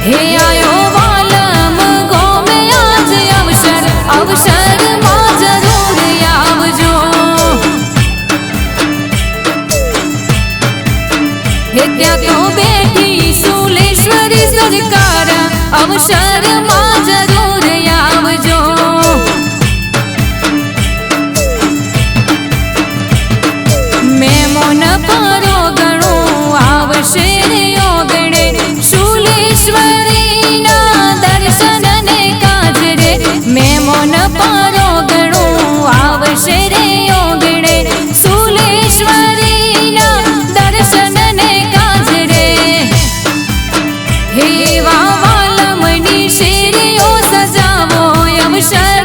हे आयो वालम गोमे आज अवसर अवसर मां जरूर आवजो। हे त्या तो बैठी सूलेश्वरी सरकार अवसर मां जरूर आवजो। मेमोन परो गणो आवशे रे ओगणे शूलेश्वरी ना दर्शन ने काज रे। मेमोन परो गणो आवशे रे ओगणे शूलेश्वरी ना दर्शन ने काज रे। हे वालमनी शेरियो सजावो अवसर